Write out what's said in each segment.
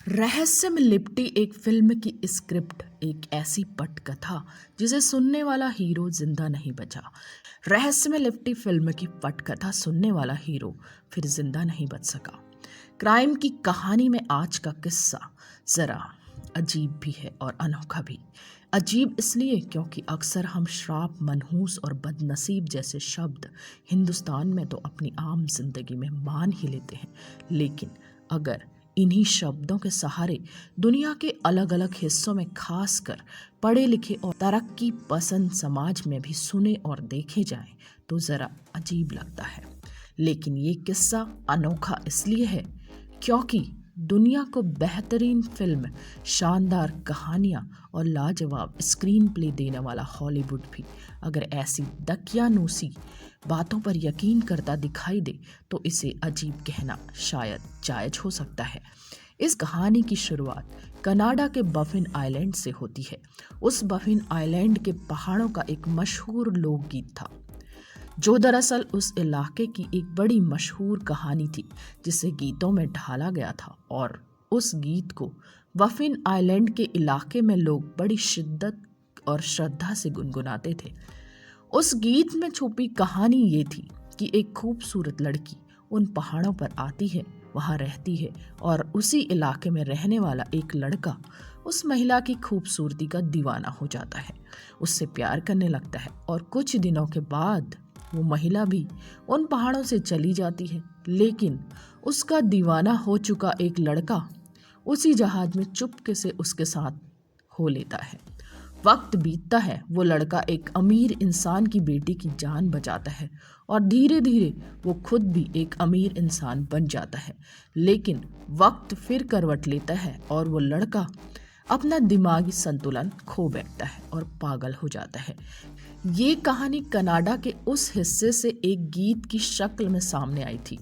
रहस्य में लिपटी एक फिल्म की स्क्रिप्ट एक ऐसी पटकथा जिसे सुनने वाला हीरो जिंदा नहीं बचा। रहस्य में लिपटी फिल्म की पटकथा सुनने वाला हीरो फिर जिंदा नहीं बच सका। क्राइम की कहानी में आज का किस्सा जरा अजीब भी है और अनोखा भी। अजीब इसलिए क्योंकि अक्सर हम श्राप, मनहूस और बदनसीब जैसे शब्द हिंदुस्तान में तो अपनी आम जिंदगी में मान ही लेते हैं, लेकिन अगर इन्हीं शब्दों के सहारे दुनिया के अलग अलग हिस्सों में खासकर पढ़े लिखे और तरक्की पसंद समाज में भी सुने और देखे जाएं तो जरा अजीब लगता है। लेकिन ये किस्सा अनोखा इसलिए है क्योंकि दुनिया को बेहतरीन फिल्म, शानदार कहानियां और लाजवाब स्क्रीन प्ले देने वाला हॉलीवुड भी अगर ऐसी दकियानूसी बातों पर यकीन करता दिखाई दे तो इसे अजीब कहना शायद जायज हो सकता है। इस कहानी की शुरुआत कनाडा के बफिन आइलैंड से होती है। उस बफिन आइलैंड के पहाड़ों का एक मशहूर लोकगीत था जो दरअसल उस इलाके की एक बड़ी मशहूर कहानी थी जिसे गीतों में ढाला गया था, और उस गीत को बफिन आइलैंड के इलाके में लोग बड़ी शिद्दत और श्रद्धा से गुनगुनाते थे। उस गीत में छुपी कहानी ये थी कि एक खूबसूरत लड़की उन पहाड़ों पर आती है, वहाँ रहती है और उसी इलाके में रहने वाला एक लड़का उस महिला की खूबसूरती का दीवाना हो जाता है, उससे प्यार करने लगता है और कुछ दिनों के बाद वो महिला भी उन पहाड़ों से चली जाती है। लेकिन उसका दीवाना हो चुका एक लड़का उसी जहाज में चुपके से उसके साथ हो लेता है। वक्त बीतता है, वो लड़का एक अमीर इंसान की बेटी की जान बचाता है और धीरे धीरे वो खुद भी एक अमीर इंसान बन जाता है। लेकिन वक्त फिर करवट लेता है और वो लड़का अपना दिमागी संतुलन खो बैठता है और पागल हो जाता है। ये कहानी कनाडा के उस हिस्से से एक गीत की शक्ल में सामने आई थी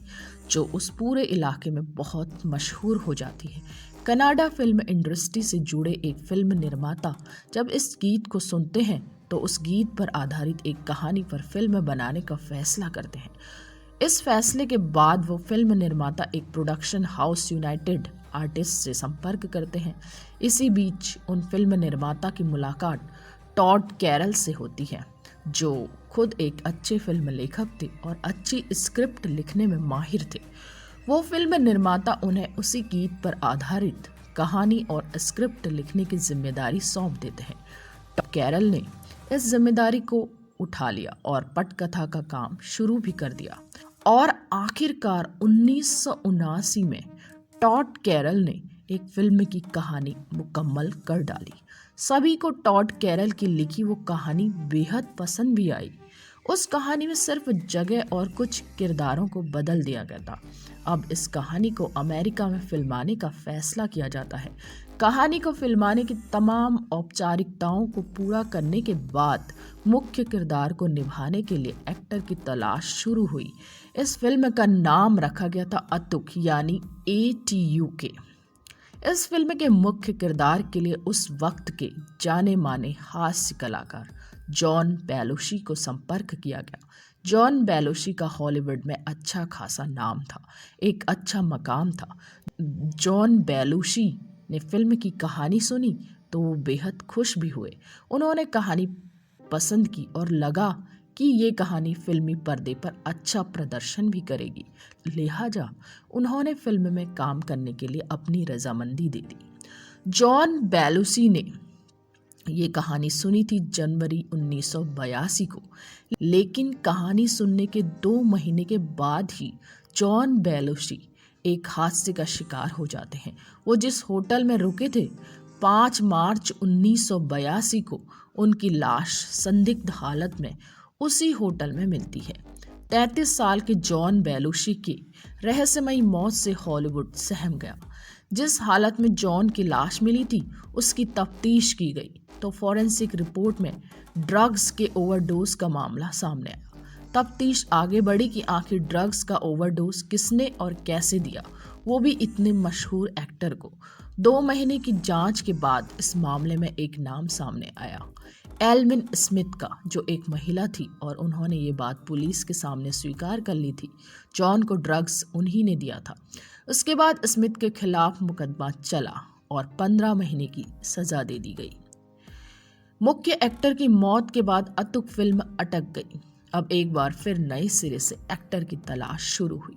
जो उस पूरे इलाके में बहुत मशहूर हो जाती है। कनाडा फिल्म इंडस्ट्री से जुड़े एक फिल्म निर्माता जब इस गीत को सुनते हैं तो उस गीत पर आधारित एक कहानी पर फिल्म बनाने का फैसला करते हैं। इस फैसले के बाद वो फिल्म निर्माता एक प्रोडक्शन हाउस यूनाइटेड आर्टिस्ट से संपर्क करते हैं। इसी बीच उन फिल्म निर्माता की मुलाकात टॉड कैरल से होती है जो खुद एक अच्छे फिल्म लेखक थे और अच्छी स्क्रिप्ट लिखने में माहिर थे। वो फिल्म निर्माता उन्हें उसी गीत पर आधारित कहानी और स्क्रिप्ट लिखने की जिम्मेदारी सौंप देते हैं। टॉड कैरल ने इस जिम्मेदारी को उठा लिया और पटकथा का काम शुरू भी कर दिया और आखिरकार 1979 में टॉड कैरल ने एक फिल्म की कहानी मुकम्मल कर डाली। सभी को टॉड कैरल की लिखी वो कहानी बेहद पसंद भी आई। उस कहानी में सिर्फ जगह और कुछ किरदारों को बदल दिया गया था। अब इस कहानी को अमेरिका में फिल्माने का फैसला किया जाता है। कहानी को फिल्माने की तमाम औपचारिकताओं को पूरा करने के बाद मुख्य किरदार को निभाने के लिए एक्टर की तलाश शुरू हुई। इस फिल्म का नाम रखा गया था अतुक, यानी ATUK। इस फिल्म के मुख्य किरदार के लिए उस वक्त के जाने माने हास्य कलाकार जॉन बेलुशी को संपर्क किया गया। जॉन बेलुशी का हॉलीवुड में अच्छा खासा नाम था, एक अच्छा मकाम था। जॉन बेलुशी ने फिल्म की कहानी सुनी तो वो बेहद खुश भी हुए। उन्होंने कहानी पसंद की और लगा कि ये कहानी फिल्मी पर्दे पर अच्छा प्रदर्शन भी करेगी, लिहाजा उन्होंने फिल्म में काम करने के लिए अपनी रजामंदी दे दी। जॉन बेलुशी ने ये कहानी सुनी थी जनवरी 1982 को, लेकिन कहानी सुनने के 2 महीने के बाद ही जॉन बेलुशी एक हादसे का शिकार हो जाते हैं। वो जिस होटल में रुके थे 5 मार्च 1982 को उनकी लाश संदिग्ध हालत में उसी होटल में मिलती है। 33 साल के जॉन बेलुशी की रहस्यमयी मौत से हॉलीवुड सहम गया। जिस हालत में जॉन की लाश मिली थी उसकी तफ्तीश की गई तो फॉरेंसिक रिपोर्ट में ड्रग्स के ओवरडोज का मामला सामने आया। तफ्तीश आगे बढ़ी कि आखिर ड्रग्स का ओवरडोज किसने और कैसे दिया, वो भी इतने मशहूर एक्टर को। 2 महीने की जांच के बाद इस मामले में एक नाम सामने आया। एल्विन स्मिथ का, जो एक महिला थी और उन्होंने ये बात पुलिस के सामने स्वीकार कर ली थी। जॉन को ड्रग्स उन्हीं ने दिया था। उसके बाद स्मिथ के खिलाफ मुकदमा चला और 15 महीने की सजा दे दी गई। मुख्य एक्टर की मौत के बाद अतुक फिल्म अटक गई। अब एक बार फिर नए सिरे से एक्टर की तलाश शुरू हुई।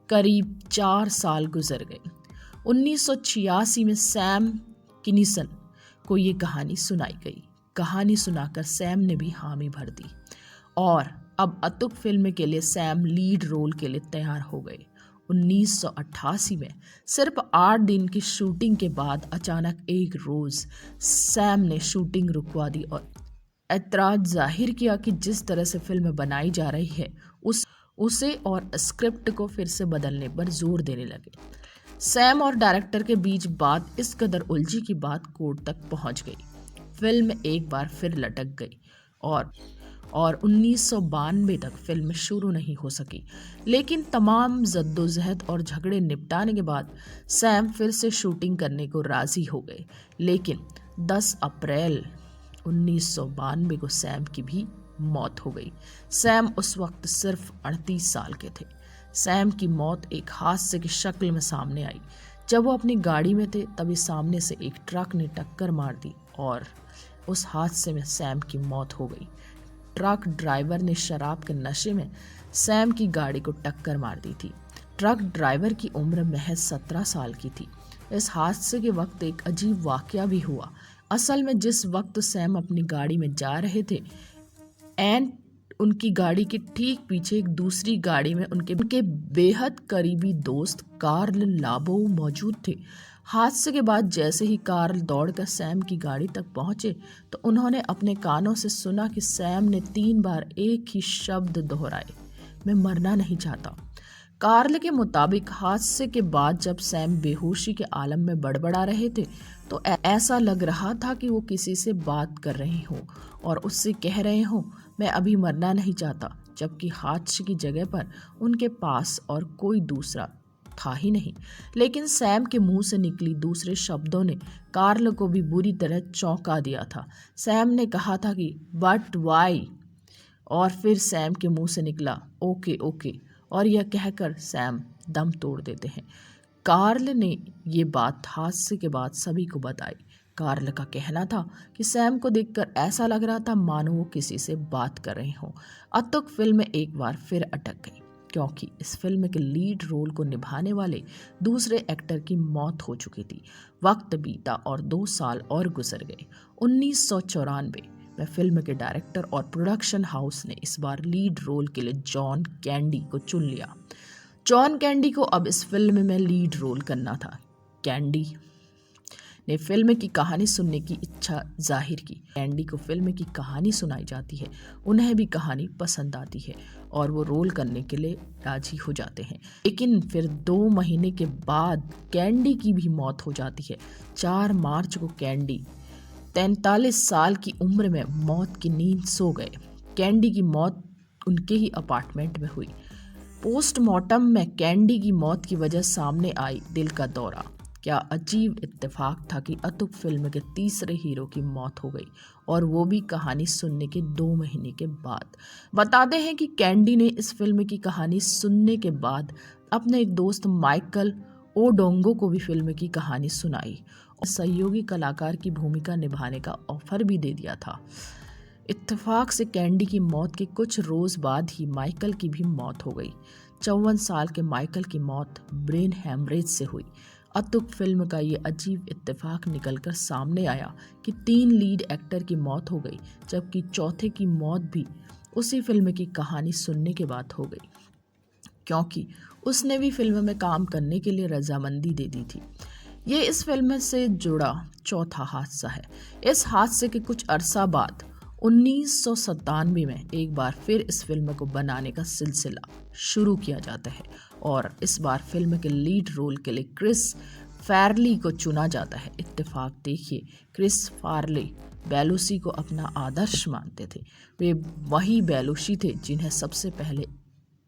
करीब 4 साल गुजर गए। 1986 में सैम किनीसन को ये कहानी सुनाई गई। कहानी सुनाकर सैम ने भी हामी भर दी और अब अतुक फिल्म के लिए सैम लीड रोल के लिए तैयार हो गए। 1988 में सिर्फ 8 दिन की शूटिंग के बाद अचानक एक रोज सैम ने शूटिंग रुकवा दी और ऐतराज जाहिर किया कि जिस तरह से फिल्म बनाई जा रही है उसे और स्क्रिप्ट को फिर से बदलने पर जोर देने लगे। सैम और डायरेक्टर के बीच बात इस कदर उलझी कि बात कोर्ट तक पहुंच गई। फिल्म एक बार फिर लटक गई और 1992 तक फिल्म शुरू नहीं हो सकी। लेकिन तमाम जद्दोजहद और झगड़े निपटाने के बाद सैम फिर से शूटिंग करने को राजी हो गए। लेकिन 10 अप्रैल 1992 को सैम की भी मौत हो गई। सैम उस वक्त सिर्फ 38 साल के थे। सैम की मौत एक हादसे की शक्ल में सामने आई। जब वो अपनी गाड़ी में थे तभी सामने से एक ट्रक ने टक्कर मार दी और उस हादसे में सैम की मौत हो गई। ट्रक ड्राइवर ने शराब के नशे में सैम की गाड़ी को टक्कर मार दी थी। ट्रक ड्राइवर की उम्र महज 17 साल की थी। इस हादसे के वक्त एक अजीब वाकया भी हुआ। असल में जिस वक्त सैम अपनी गाड़ी में जा रहे थे उनकी गाड़ी के ठीक पीछे एक दूसरी गाड़ी में उनके बेहद करीबी दोस्त कार्ल लाबो मौजूद थे। हादसे के बाद जैसे ही कार्ल दौड़कर सैम की गाड़ी तक पहुंचे तो उन्होंने अपने कानों से सुना कि सैम ने 3 बार एक ही शब्द दोहराए, मैं मरना नहीं चाहता। कार्ल के मुताबिक हादसे के बाद जब सैम बेहोशी के आलम में बड़बड़ा रहे थे तो ऐसा लग रहा था कि वो किसी से बात कर रहे हों और उससे कह रहे हों मैं अभी मरना नहीं चाहता, जबकि हादसे की जगह पर उनके पास और कोई दूसरा था ही नहीं। लेकिन सैम के मुंह से निकली दूसरे शब्दों ने कार्ल को भी बुरी तरह चौंका दिया था। सैम ने कहा था कि बट वाई, और फिर सैम के मुंह से निकला ओके ओके, और यह कहकर सैम दम तोड़ देते हैं। कार्ल ने ये बात हादसे के बाद सभी को बताई। कार्ल का कहना था कि सैम को देखकर ऐसा लग रहा था मानो वो किसी से बात कर रहे हों। अतुक फिल्म एक बार फिर अटक गई क्योंकि इस फिल्म के लीड रोल को निभाने वाले दूसरे एक्टर की मौत हो चुकी थी। वक्त बीता और 2 साल और गुजर गए। 1994 में फिल्म के डायरेक्टर और प्रोडक्शन हाउस ने इस बार लीड रोल के लिए जॉन कैंडी को चुन लिया। जॉन कैंडी को अब इस फिल्म में लीड रोल करना था। कैंडी ने फिल्म की कहानी सुनने की इच्छा जाहिर की। कैंडी को फिल्म की कहानी सुनाई जाती है, उन्हें भी कहानी पसंद आती है और वो रोल करने के लिए राजी हो जाते हैं। लेकिन फिर 2 महीने के बाद कैंडी की भी मौत हो जाती है। 4 मार्च को कैंडी 43 साल की उम्र में मौत की नींद सो गए। कैंडी की मौत उनके ही अपार्टमेंट में हुई। पोस्टमार्टम में कैंडी की मौत की वजह सामने आई दिल का दौरा। क्या अजीब इत्तेफाक था कि अतुक फिल्म के तीसरे हीरो की मौत हो गई और वो भी कहानी सुनने के 2 महीने के बाद। बताते हैं कि कैंडी ने इस फिल्म की कहानी सुनने के बाद अपने एक दोस्त माइकल ओडोंगो को भी फिल्म की कहानी सुनाई और सहयोगी कलाकार की भूमिका निभाने का ऑफर भी दे दिया था। इत्तेफाक से कैंडी की मौत के कुछ रोज बाद ही माइकल की भी मौत हो गई। 54 साल के माइकल की मौत ब्रेन हैमरेज से हुई। अतुक फिल्म का ये अजीब इत्तेफाक निकलकर सामने आया कि 3 लीड एक्टर की मौत हो गई, जबकि चौथे की मौत भी उसी फिल्म की कहानी सुनने के बाद हो गई, क्योंकि उसने भी फिल्म में काम करने के लिए रजामंदी दे दी थी। ये इस फिल्म से जुड़ा चौथा हादसा है। इस हादसे के कुछ अरसा बाद 1997 में एक बार फिर इस फिल्म को बनाने का सिलसिला शुरू किया जाता है और इस बार फिल्म के लीड रोल के लिए क्रिस फार्ली को चुना जाता है। इत्तेफाक देखिए, क्रिस फार्ले बेलुसी को अपना आदर्श मानते थे। वे वही बेलुसी थे जिन्हें सबसे पहले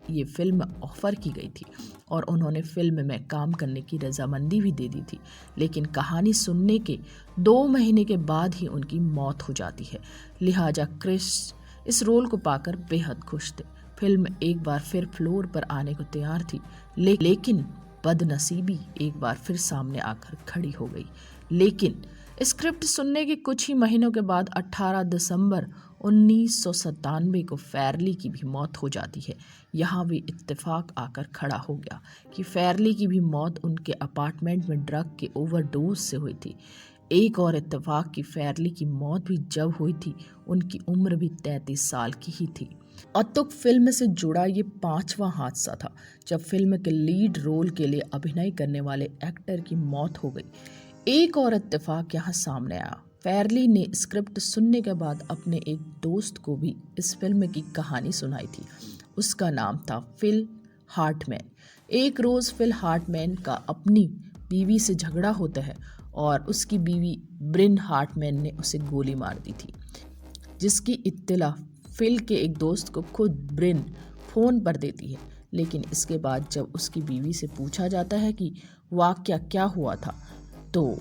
ये फिल्म ऑफ़र की गई थी और उन्होंने फिल्म में काम करने की रजामंदी भी दे दी थी, लेकिन कहानी सुनने के 2 महीने के बाद ही उनकी मौत हो जाती है। लिहाजा क्रिस इस रोल को पाकर बेहद खुश थे। फिल्म एक बार फिर फ्लोर पर आने को तैयार थी, लेकिन बदनसीबी एक बार फिर सामने आकर खड़ी हो गई। लेकिन स्क्रिप्ट सुनने के कुछ ही महीनों के बाद 18 दिसंबर 1997 को फेयरली की भी मौत हो जाती है। यहाँ भी इत्तेफाक आकर खड़ा हो गया कि फेयरली की भी मौत उनके अपार्टमेंट में ड्रग के ओवरडोज से हुई थी। एक और इत्तेफाक की फेयरली की मौत भी जब हुई थी, उनकी उम्र भी 33 साल की ही थी। अतुक फिल्म से जुड़ा ये 5वां हादसा था जब फिल्म के लीड रोल के लिए अभिनय करने वाले एक्टर की मौत हो गई। एक और इत्तेफाक यहाँ सामने आया। फेयरली ने स्क्रिप्ट सुनने के बाद अपने एक दोस्त को भी इस फिल्म की कहानी सुनाई थी। उसका नाम था फिल हार्टमैन। एक रोज़ फिल हार्टमैन का अपनी बीवी से झगड़ा होता है और उसकी बीवी ब्रिन हार्टमैन ने उसे गोली मार दी थी, जिसकी इत्तला फिल के एक दोस्त को खुद ब्रिन फ़ोन पर देती है। लेकिन इसके बाद जब उसकी बीवी से पूछा जाता है कि वाकया क्या हुआ था, तो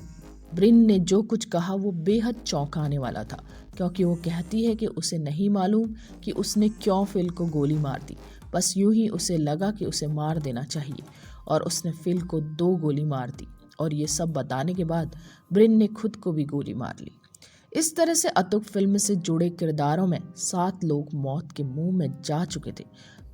ब्रिन ने जो कुछ कहा वो बेहद चौंकाने वाला था, क्योंकि वो कहती है कि उसे नहीं मालूम कि उसने क्यों फिल को गोली मार दी। बस यूं ही उसे लगा कि उसे मार देना चाहिए और उसने फिल को 2 गोली मार दी। और ये सब बताने के बाद ब्रिन ने खुद को भी गोली मार ली। इस तरह से अतुक फिल्म से जुड़े किरदारों में 7 लोग मौत के मुंह में जा चुके थे।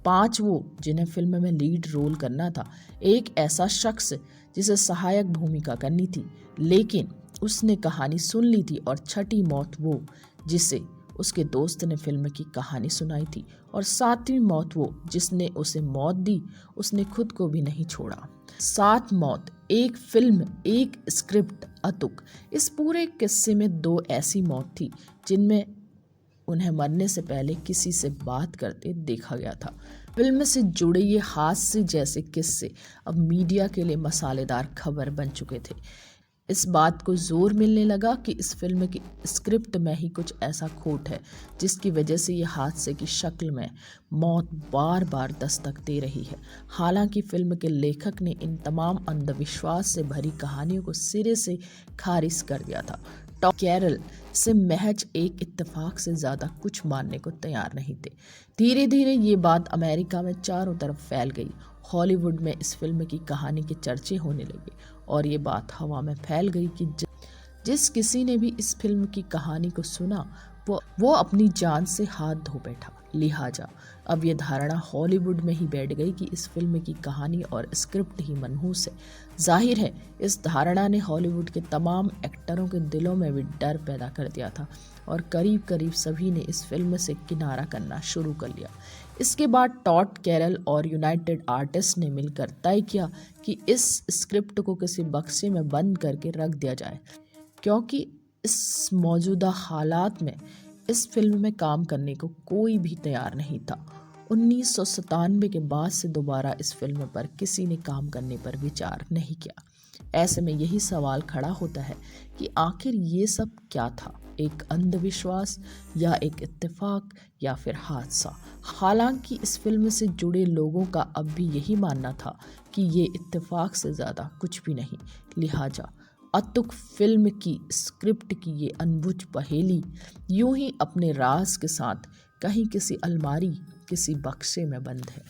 5 वो जिन्हें फिल्म में लीड रोल करना था, एक ऐसा शख्स जिसे सहायक भूमिका करनी थी लेकिन उसने कहानी सुन ली थी, और 6ठी मौत वो जिसे उसके दोस्त ने फिल्म की कहानी सुनाई थी, और 7वीं मौत वो जिसने उसे मौत दी, उसने खुद को भी नहीं छोड़ा। 7 मौत, एक फिल्म, एक स्क्रिप्ट। अतुक इस पूरे किस्से में 2 ऐसी मौत थी जिनमें उन्हें मरने से पहले किसी से बात करते देखा गया था। फिल्म से जुड़े ये हादसे जैसे किस्से अब मीडिया के लिए मसालेदार खबर बन चुके थे। इस बात को जोर मिलने लगा कि इस फिल्म की स्क्रिप्ट में ही कुछ ऐसा खोट है जिसकी वजह से ये हादसे की शक्ल में मौत बार बार दस्तक दे रही है। हालांकि फिल्म के लेखक ने इन तमाम अंधविश्वास से भरी कहानियों को सिरे से खारिज कर दिया था। टॉम कैरल से महज एक इत्तेफाक से ज़्यादा कुछ मानने को तैयार नहीं थे। धीरे धीरे ये बात अमेरिका में चारों तरफ फैल गई। हॉलीवुड में इस फिल्म की कहानी के चर्चे होने लगे और ये बात हवा में फैल गई कि जिस किसी ने भी इस फिल्म की कहानी को सुना वो अपनी जान से हाथ धो बैठा। लिहाजा अब ये धारणा हॉलीवुड में ही बैठ गई कि इस फिल्म की कहानी और स्क्रिप्ट ही मनहूस है। जाहिर है इस धारणा ने हॉलीवुड के तमाम एक्टरों के दिलों में भी डर पैदा कर दिया था और करीब करीब सभी ने इस फिल्म से किनारा करना शुरू कर लिया। इसके बाद टॉड कैरल और यूनाइटेड आर्टिस्ट ने मिलकर तय किया कि इस स्क्रिप्ट को किसी बक्से में बंद करके रख दिया जाए, क्योंकि इस मौजूदा हालात में इस फिल्म में काम करने को कोई भी तैयार नहीं था। 1997 के बाद से दोबारा इस फिल्म पर किसी ने काम करने पर विचार नहीं किया। ऐसे में यही सवाल खड़ा होता है कि आखिर ये सब क्या था, एक अंधविश्वास या एक इत्तेफाक या फिर हादसा। हालांकि इस फिल्म से जुड़े लोगों का अब भी यही मानना था कि ये इत्तेफाक से ज़्यादा कुछ भी नहीं। लिहाजा अतुक फिल्म की स्क्रिप्ट की ये अनबुझ पहेली यूं ही अपने राज के साथ कहीं किसी अलमारी, किसी बक्से में बंद है।